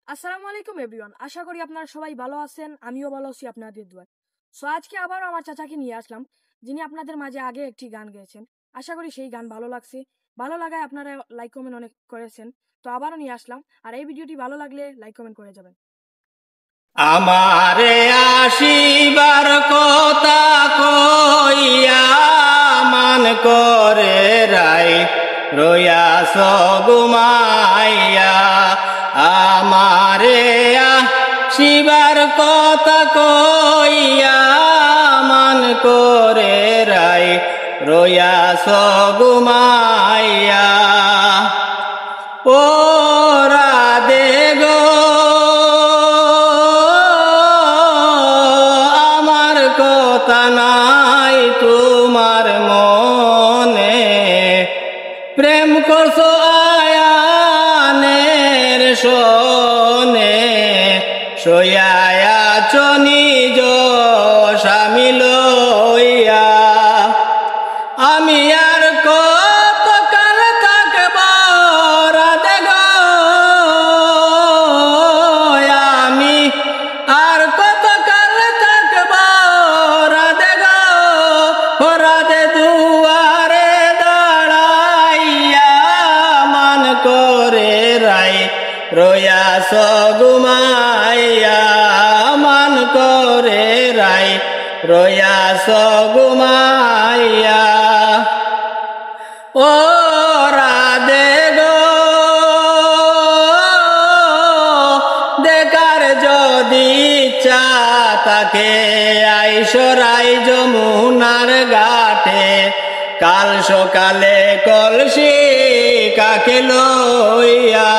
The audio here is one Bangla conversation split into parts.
আসসালামু আলাইকুম এভরিওয়ান, আশা করি আপনারা সবাই ভালো আছেন। আমিও ভালো আছি আপনাদের দোয়ায়। সো আজকে আবারও আমার চাচাকে নিয়ে আসলাম, যিনি আপনাদের মাঝে আগে একটি গান গেয়েছেন। আশা করি সেই গান ভালো লাগছে। ভালো লাগায় আপনারা লাইক কমেন্ট অনেক করেছেন, তো আবারও নিয়ে আসলাম। আর এই ভিডিওটি ভালো লাগলে লাইক কমেন্ট করে যাবেন। আমারে আসিবার কথা কইয়া মান করে রাই রয়াস গুমাইয়া। আমারে আসিবার কথা কইয়া মান করে রাই রয়াস গুমাইয়া। ওরা দে গো আমার কথা নাই তোমার মনে, প্রেম করছো আয়ানের শোনে, সয়াছ নিজ স্বামী লইয়া। আমি আর কত কাল থাকব রাধে গো, আমি আর কত কাল থাকব রাধে গো, রাধে দুয়ারে দাঁড়াইয়া মান করে রাই রয়াস গুমাইয়া। মান করে রাই রয়াস গুমাইয়া। ও রাধে গো দেখার যদি ইচ্ছা তাকে আইসরাই যমুনার ঘাটে, কাল সকালে কলসি কাকে লইয়া।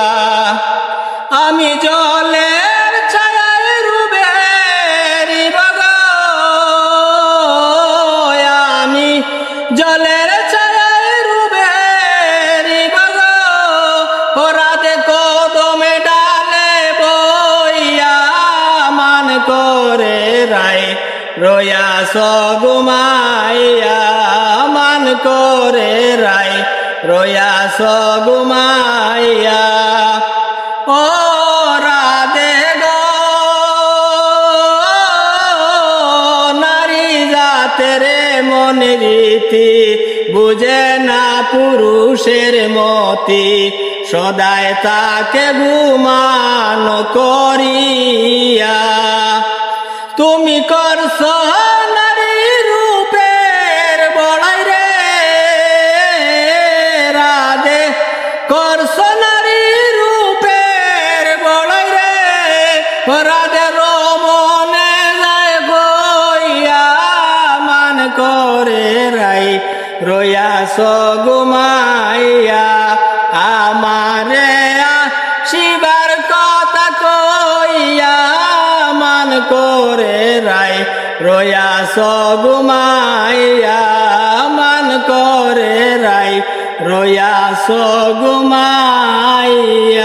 আমি জলের ছায়ায় রুবেরিব গো, আমি জলের ছায়ায় রুবেরিব গো, রাধে কদমে ডালে বইয়া মান করে রাই রয়াস গুমাইয়া। মান করে রাই রয়াস গুমাইয়া। ও রাধে গো নারী জাতের মন রীতি বুঝে না পুরুষের মতি, সদায় তাকে গুমানো করিয়া। তুমি করছ নারী রূপের বড়াই রে রাধে, করছ নারী রূপের বড়াই রে রাধে। রমনে যায় গইয়া মান করে রাই রয়াস গুমাইয়া। আমারে শিবার কথা কইয়া মান করে রাই রয়াস গুমাইয়া। মান করে রাই রয়াস গুমাইয়া।